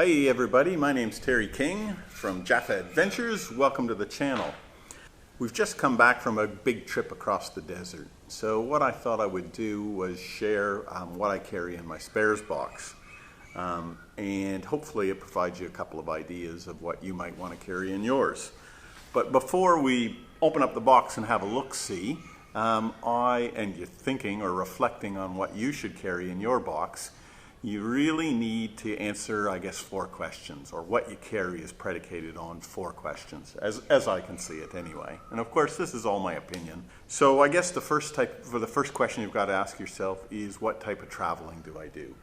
Hey everybody, my name's Terry King from Jafffa Adventures. Welcome to the channel. We've just come back from a big trip across the desert. So what I thought I would do was share what I carry in my spares box. And hopefully it provides you a couple of ideas of what you might want to carry in yours. But before we open up the box and have a look-see, and you're thinking or reflecting on what you should carry in your box, you really need to answer, I guess, 4 questions, or what you carry is predicated on 4 questions, as I can see it anyway. And of course, this is all my opinion. So I guess the first question you've got to ask yourself is, what type of traveling do I do?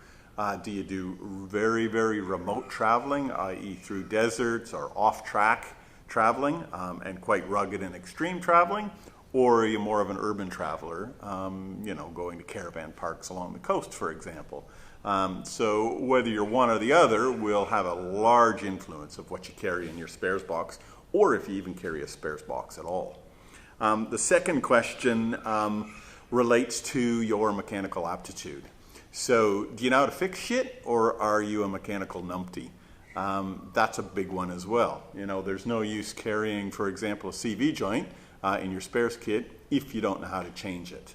Do you do very, very remote traveling, i.e. through deserts or off-track traveling, and quite rugged and extreme traveling? Or are you more of an urban traveler, going to caravan parks along the coast, for example? So whether you're one or the other will have a large influence of what you carry in your spares box, or if you even carry a spares box at all. The second question relates to your mechanical aptitude. So do you know how to fix shit, or are you a mechanical numpty? That's a big one as well. There's no use carrying, for example, a CV joint in your spares kit if you don't know how to change it.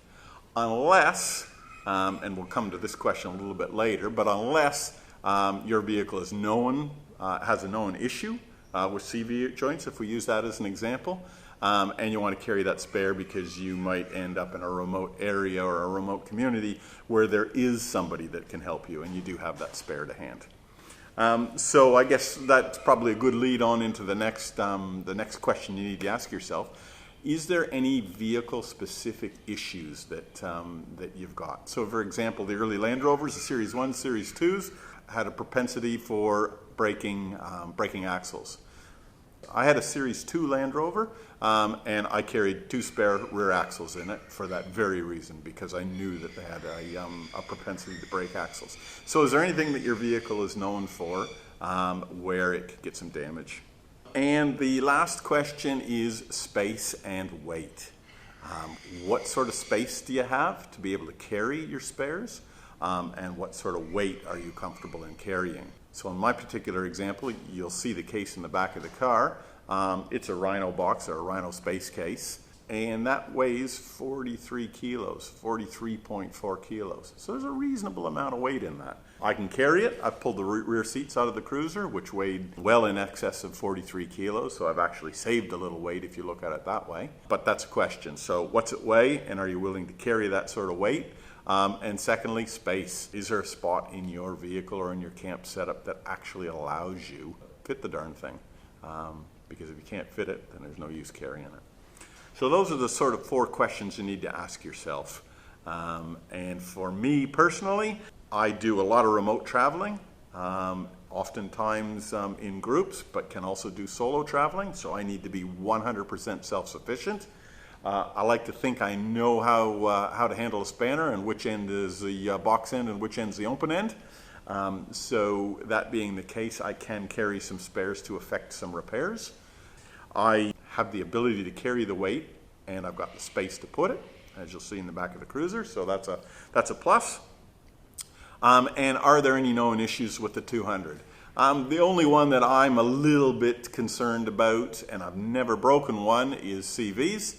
Unless, and we'll come to this question a little bit later, but unless your vehicle is has a known issue with CV joints, if we use that as an example, and you want to carry that spare because you might end up in a remote area or a remote community where there is somebody that can help you, and you do have that spare to hand. So I guess that's probably a good lead on into the next question you need to ask yourself. Is there any vehicle-specific issues that you've got? So, for example, the early Land Rovers, the Series 1, Series 2s, had a propensity for breaking axles. I had a Series 2 Land Rover, and I carried 2 spare rear axles in it for that very reason, because I knew that they had a propensity to break axles. So is there anything that your vehicle is known for where it could get some damage? And the last question is space and weight. What sort of space do you have to be able to carry your spares? And what sort of weight are you comfortable in carrying? So in my particular example, you'll see the case in the back of the car. It's a Rhino box, or a Rhino space case. And that weighs 43 kilos, 43.4 kilos. So there's a reasonable amount of weight in that. I can carry it. I've pulled the rear seats out of the cruiser, which weighed well in excess of 43 kilos. So I've actually saved a little weight if you look at it that way. But that's a question. So what's it weigh, and are you willing to carry that sort of weight? And secondly, space. Is there a spot in your vehicle or in your camp setup that actually allows you to fit the darn thing? Because if you can't fit it, then there's no use carrying it. So those are the sort of 4 questions you need to ask yourself. And for me personally, I do a lot of remote traveling, oftentimes in groups, but can also do solo traveling. So I need to be 100% self-sufficient. I like to think I know how to handle a spanner, and which end is the box end and which end's the open end. So that being the case, I can carry some spares to effect some repairs. I have the ability to carry the weight, and I've got the space to put it, as you'll see in the back of the cruiser, so that's a plus. And are there any known issues with the 200? The only one that I'm a little bit concerned about, and I've never broken one, is CVs.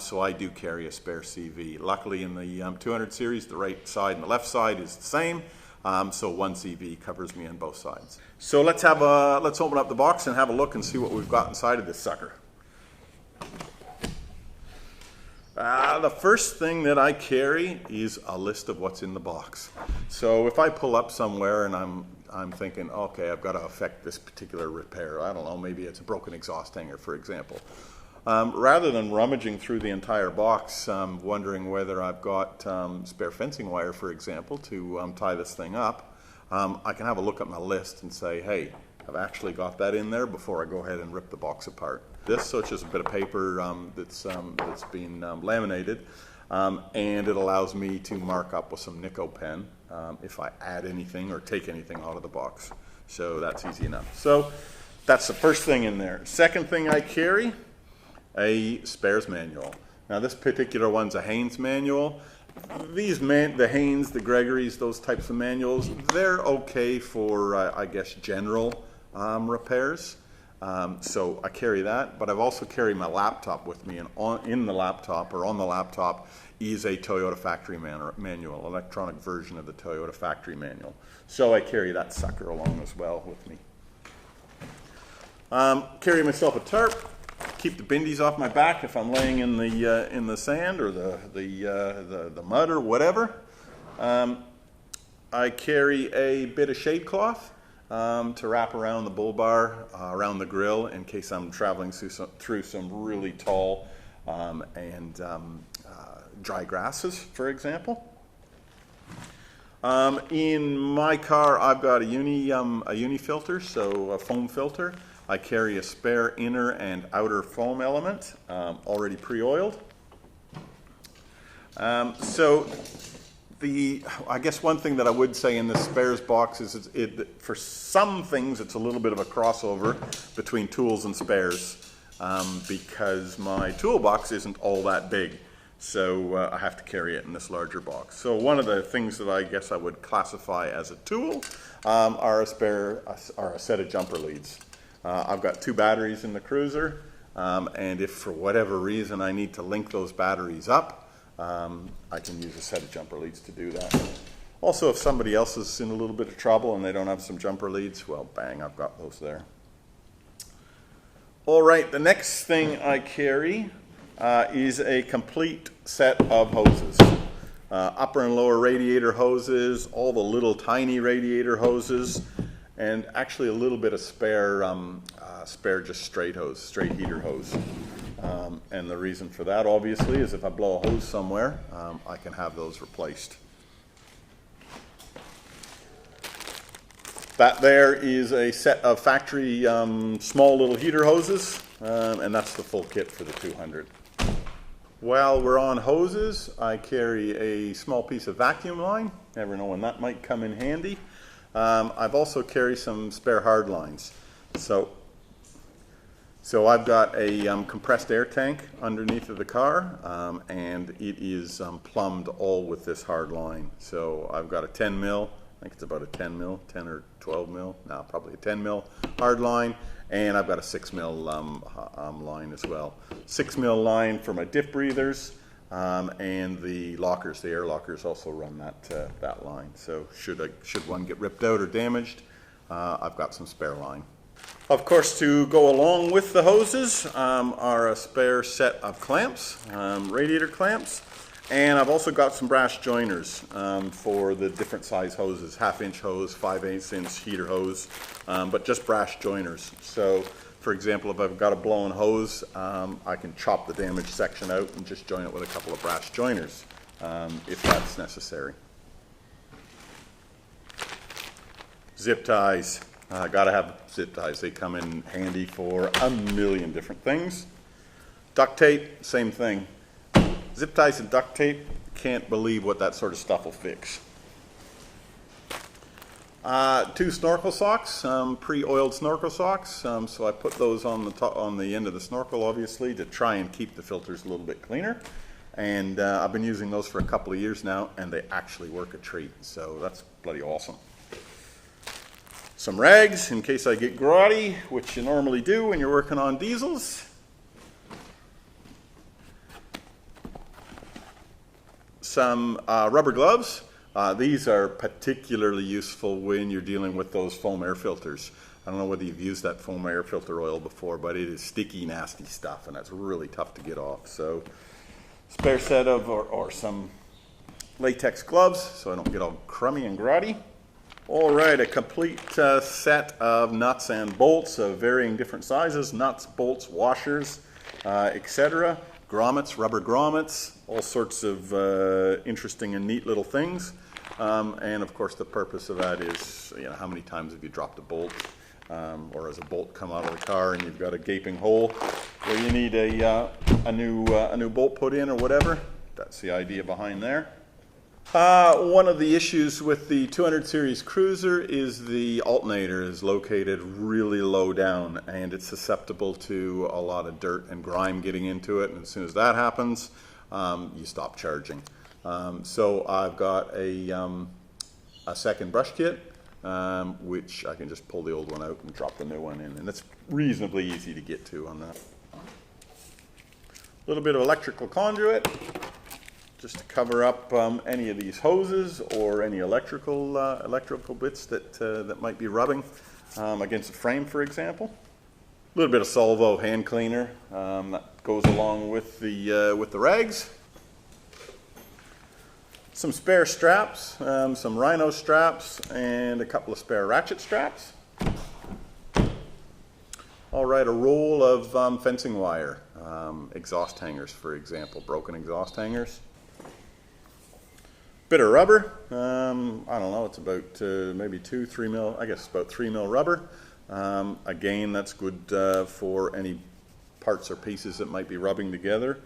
So I do carry a spare CV. Luckily in the 200 series, the right side and the left side is the same. So one CV covers me on both sides. So let's open up the box and have a look and see what we've got inside of this sucker. The first thing that I carry is a list of what's in the box. So if I pull up somewhere and I'm thinking, okay, I've got to effect this particular repair. I don't know, maybe it's a broken exhaust hanger, for example. Rather than rummaging through the entire box, wondering whether I've got spare fencing wire, for example, to tie this thing up, I can have a look at my list and say, hey, I've actually got that in there before I go ahead and rip the box apart. So it's just a bit of paper that's been laminated, and it allows me to mark up with some Nico pen if I add anything or take anything out of the box. So that's easy enough. So that's the first thing in there. Second thing I carry, a spares manual. Now this particular one's a Haynes manual, the Haynes, the Gregory's, those types of manuals, they're okay for, I guess, general repairs. So I carry that, but I've also carried my laptop with me, and in the laptop, or on the laptop, is a Toyota factory manual, electronic version of the Toyota factory manual. So I carry that sucker along as well with me. Carry myself a tarp, keep the bindies off my back if I'm laying in the sand or the mud or whatever. I carry a bit of shade cloth to wrap around the bull bar, around the grill, in case I'm traveling through some really tall and dry grasses, for example. In my car, I've got a uni filter, so a foam filter. I carry a spare inner and outer foam element, already pre-oiled. I guess one thing that I would say in this spares box is for some things it's a little bit of a crossover between tools and spares, because my toolbox isn't all that big. So I have to carry it in this larger box. So one of the things that I guess I would classify as a tool are a set of jumper leads. I've got 2 batteries in the cruiser, and if for whatever reason I need to link those batteries up, I can use a set of jumper leads to do that. Also, if somebody else is in a little bit of trouble and they don't have some jumper leads, well, bang, I've got those there. All right, the next thing I carry is a complete set of hoses. Upper and lower radiator hoses, all the little tiny radiator hoses, and actually a little bit of spare just straight heater hose. And the reason for that, obviously, is if I blow a hose somewhere, I can have those replaced. That there is a set of factory small little heater hoses, and that's the full kit for the 200. While we're on hoses, I carry a small piece of vacuum line. Never know when that might come in handy. I've also carried some spare hard lines. So I've got a compressed air tank underneath of the car, and it is plumbed all with this hard line. So I've got a 10 mil, I think it's about a 10 mil, 10 or 12 mil, no, probably a 10 mil hard line, and I've got a 6 mil line as well. 6 mil line for my diff breathers, and the lockers, the air lockers also run that line. So should one get ripped out or damaged, I've got some spare line. Of course, to go along with the hoses are a spare set of clamps, radiator clamps, and I've also got some brass joiners for the different size hoses, 1/2-inch hose, 5/8-inch heater hose, but just brass joiners. So, for example, if I've got a blown hose, I can chop the damaged section out and just join it with a couple of brass joiners if that's necessary. Zip ties. Gotta have zip ties. They come in handy for a million different things. Duct tape, same thing. Zip ties and duct tape, can't believe what that sort of stuff will fix. 2 snorkel socks, pre-oiled snorkel socks. So I put those on the end of the snorkel, obviously, to try and keep the filters a little bit cleaner. And I've been using those for a couple of years now, and they actually work a treat. So that's bloody awesome. Some rags in case I get grotty, which you normally do when you're working on diesels. Some rubber gloves. These are particularly useful when you're dealing with those foam air filters. I don't know whether you've used that foam air filter oil before, but it is sticky, nasty stuff, and that's really tough to get off. So spare set of, or some latex gloves so I don't get all crummy and grotty. All right, a complete set of nuts and bolts of varying different sizes, nuts, bolts, washers, etc. Grommets, rubber grommets, all sorts of interesting and neat little things. And of course the purpose of that is, how many times have you dropped a bolt, or has a bolt come out of the car and you've got a gaping hole where you need a new bolt put in or whatever. That's the idea behind there. One of the issues with the 200 series cruiser is the alternator is located really low down, and it's susceptible to a lot of dirt and grime getting into it, and as soon as that happens, you stop charging. So I've got a second brush kit, which I can just pull the old one out and drop the new one in, and it's reasonably easy to get to on that. A little bit of electrical conduit, just to cover up any of these hoses or any electrical bits that might be rubbing against the frame, for example. A little bit of Solvo hand cleaner that goes along with the rags. Some spare straps, some rhino straps, and a couple of spare ratchet straps. All right, a roll of fencing wire, exhaust hangers, for example, broken exhaust hangers. Bit of rubber, I don't know, it's about maybe 3 mil, I guess about 3 mil rubber. Again, that's good for any parts or pieces that might be rubbing together,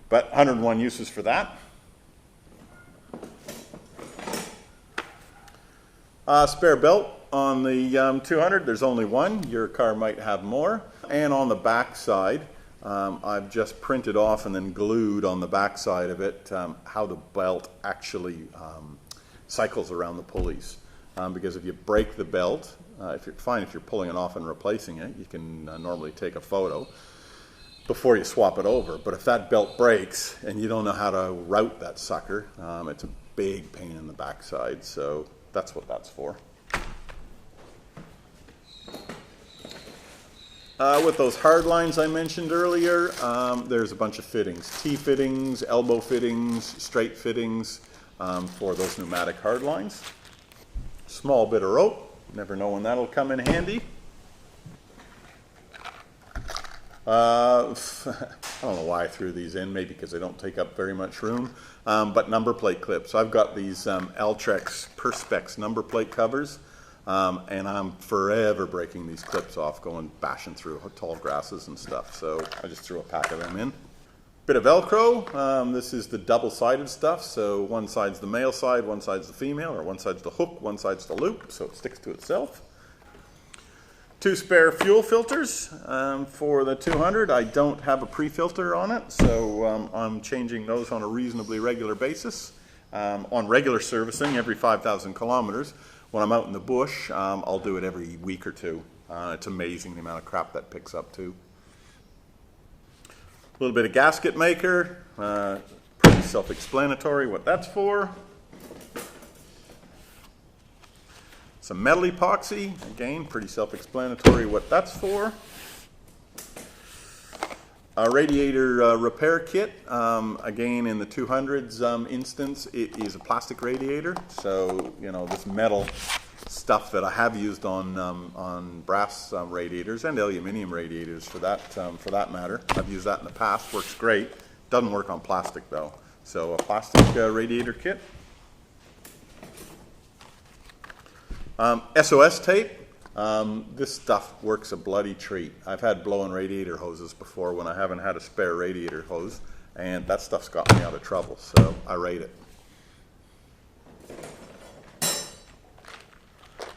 but 101 uses for that. Spare belt on the 200, there's only one. Your car might have more. And on the back side, I've just printed off and then glued on the back side of it how the belt actually cycles around the pulleys. Because if you break the belt, if you're pulling it off and replacing it, you can normally take a photo before you swap it over. But if that belt breaks and you don't know how to route that sucker, it's a big pain in the backside. So that's what that's for. With those hard lines I mentioned earlier, there's a bunch of fittings. T-fittings, elbow fittings, straight fittings for those pneumatic hard lines. Small bit of rope, never know when that'll come in handy. I don't know why I threw these in, maybe because they don't take up very much room, but number plate clips. I've got these Altrex Perspex number plate covers, and I'm forever breaking these clips off, bashing through tall grasses and stuff, so I just threw a pack of them in. Bit of Velcro. This is the double-sided stuff, so one side's the male side, one side's the female, or one side's the hook, one side's the loop, so it sticks to itself. 2 spare fuel filters for the 200. I don't have a pre-filter on it, so I'm changing those on a reasonably regular basis. On regular servicing, every 5,000 kilometers. When I'm out in the bush, I'll do it every week or two. It's amazing the amount of crap that picks up too. A little bit of gasket maker, pretty self-explanatory what that's for. Some metal epoxy, again, pretty self-explanatory what that's for. A radiator repair kit, again in the 200s instance, it is a plastic radiator, so you know this metal stuff that I have used on brass radiators and aluminium radiators for that matter. I've used that in the past, works great. Doesn't work on plastic though. So a plastic radiator kit. SOS tape. This stuff works a bloody treat. I've had blow-in radiator hoses before when I haven't had a spare radiator hose, and that stuff's got me out of trouble, so I rate it.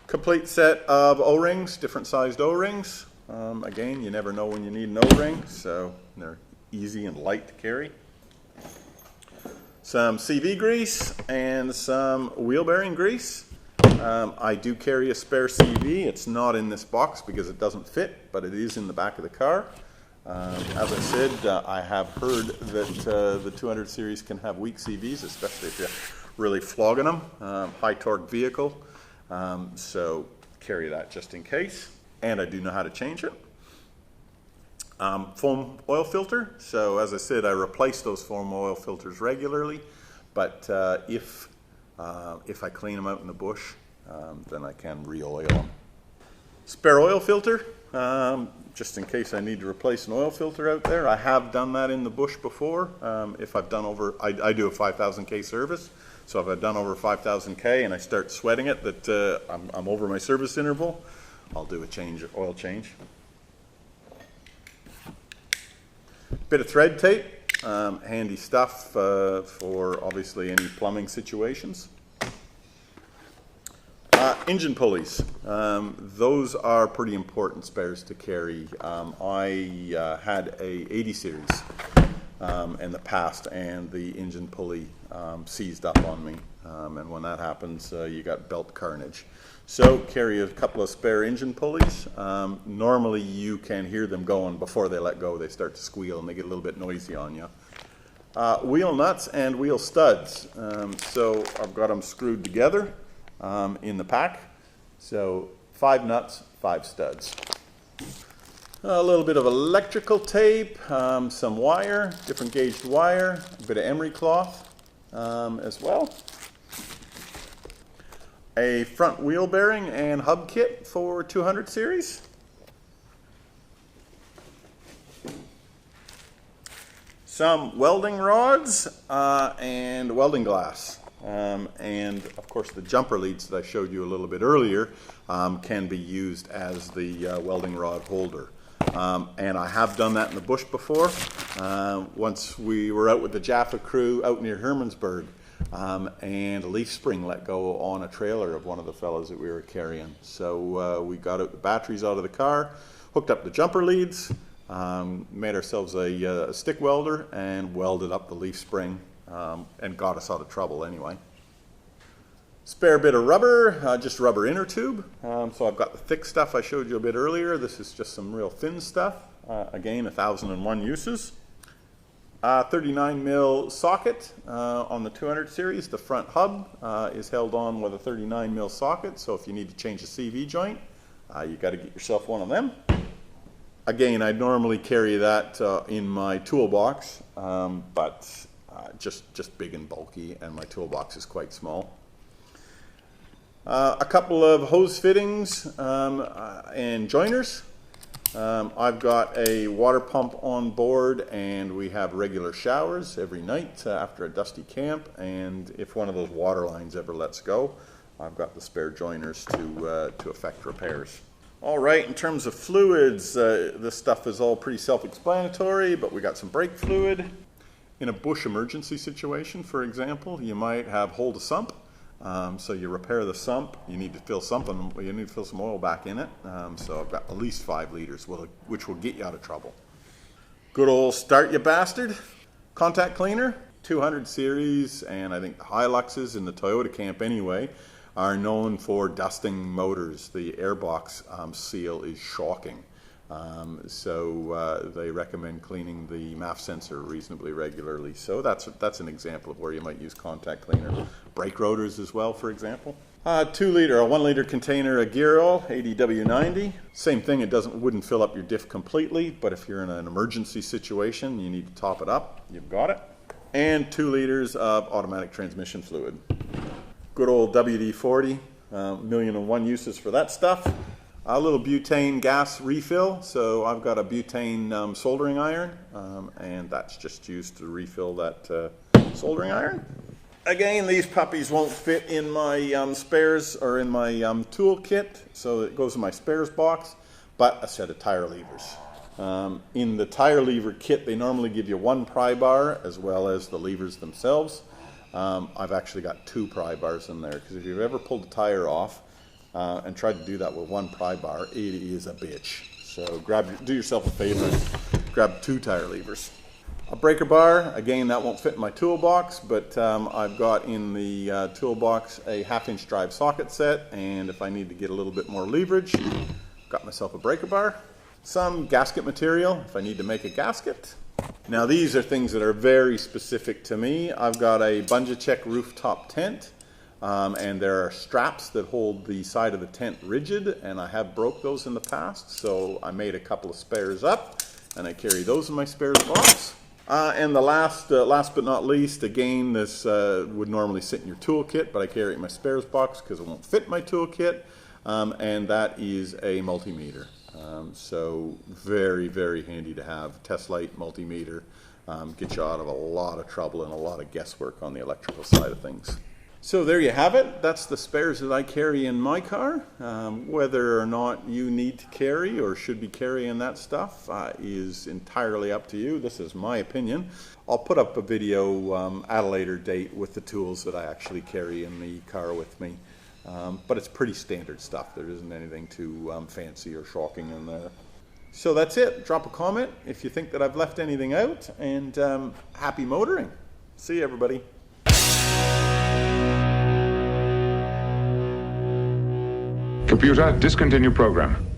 Complete set of O-rings, different sized O-rings. Again, you never know when you need an O-ring, so they're easy and light to carry. Some CV grease and some wheel bearing grease. I do carry a spare CV. It's not in this box because it doesn't fit, but it is in the back of the car. As I said, I have heard that the 200 series can have weak CVs, especially if you're really flogging them. High torque vehicle, so carry that just in case. And I do know how to change it. Foam oil filter. So as I said, I replace those foam oil filters regularly, but if I clean them out in the bush, then I can re-oil them. Spare oil filter, just in case I need to replace an oil filter out there. I have done that in the bush before. If I've done over, I do a 5,000K service, so if I've done over 5,000K and I start sweating it that I'm over my service interval, I'll do a oil change. Bit of thread tape, handy stuff for obviously any plumbing situations. Engine pulleys, those are pretty important spares to carry. I had a 80 series in the past, and the engine pulley seized up on me. And when that happens, you got belt carnage. So carry a couple of spare engine pulleys. Normally you can hear them going before they let go. They start to squeal and they get a little bit noisy on you. Wheel nuts and wheel studs. So I've got them screwed together in the pack. So 5 nuts, 5 studs. A little bit of electrical tape, some wire, different gauged wire, a bit of emery cloth as well. A front wheel bearing and hub kit for 200 series. Some welding rods and welding glass. And of course the jumper leads that I showed you a little bit earlier can be used as the welding rod holder. And I have done that in the bush before. Once we were out with the Jafffa crew out near Hermansburg, and a leaf spring let go on a trailer of one of the fellows that we were carrying. So we got out the batteries out of the car, hooked up the jumper leads, made ourselves a stick welder and welded up the leaf spring and got us out of trouble anyway. Spare bit of rubber, just rubber inner tube. So I've got the thick stuff I showed you a bit earlier. This is just some real thin stuff. Again, 1001 uses. 39 mil socket on the 200 series. The front hub is held on with a 39 mil socket. So if you need to change a CV joint, you got to get yourself one of them. Again, I normally carry that in my toolbox, but just big and bulky, and my toolbox is quite small. A couple of hose fittings and joiners. I've got a water pump on board, and we have regular showers every night after a dusty camp, and if one of those water lines ever lets go, I've got the spare joiners to effect repairs. All right, in terms of fluids, this stuff is all pretty self-explanatory, but we got some brake fluid. In a bush emergency situation, for example, you might have hold a sump. So you repair the sump, you need to fill some oil back in it. So I've got at least 5 liters, which will get you out of trouble. Good old Start Ya Bastard contact cleaner, 200 series, and I think the Hiluxes in the Toyota camp anyway are known for dusting motors. The airbox seal is shocking. So they recommend cleaning the MAF sensor reasonably regularly. So that's an example of where you might use contact cleaner. Brake rotors as well, for example. 1 liter container of gear oil, ADW90. Same thing, it wouldn't fill up your diff completely, but if you're in an emergency situation, you need to top it up, you've got it. And 2 liters of automatic transmission fluid. Good old WD-40, 1,000,001 uses for that stuff. A little butane gas refill, so I've got a butane soldering iron, and that's just used to refill that soldering iron. Again, these puppies won't fit in my spares or in my tool kit, so it goes in my spares box, but a set of tire levers. In the tire lever kit, they normally give you 1 pry bar as well as the levers themselves. I've actually got 2 pry bars in there, because if you've ever pulled a tire off and tried to do that with 1 pry bar, it is a bitch. So do yourself a favor and grab 2 tire levers. A breaker bar, again, that won't fit in my toolbox, but I've got in the toolbox a 1/2-inch drive socket set, and if I need to get a little bit more leverage, got myself a breaker bar. Some gasket material if I need to make a gasket. Now these are things that are very specific to me. I've got a Bungecheck rooftop tent, and there are straps that hold the side of the tent rigid, and I have broke those in the past, so I made a couple of spares up, and I carry those in my spares box. And the last but not least, again, this would normally sit in your toolkit, but I carry it in my spares box because it won't fit my toolkit, and that is a multimeter. So very, very handy to have. Test light multimeter, get you out of a lot of trouble and a lot of guesswork on the electrical side of things. So there you have it. That's the spares that I carry in my car. Whether or not you need to carry or should be carrying that stuff is entirely up to you. This is my opinion. I'll put up a video at a later date with the tools that I actually carry in the car with me. But it's pretty standard stuff. There isn't anything too fancy or shocking in there. So that's it. Drop a comment if you think that I've left anything out, and happy motoring. See you, everybody. Computer, discontinue program.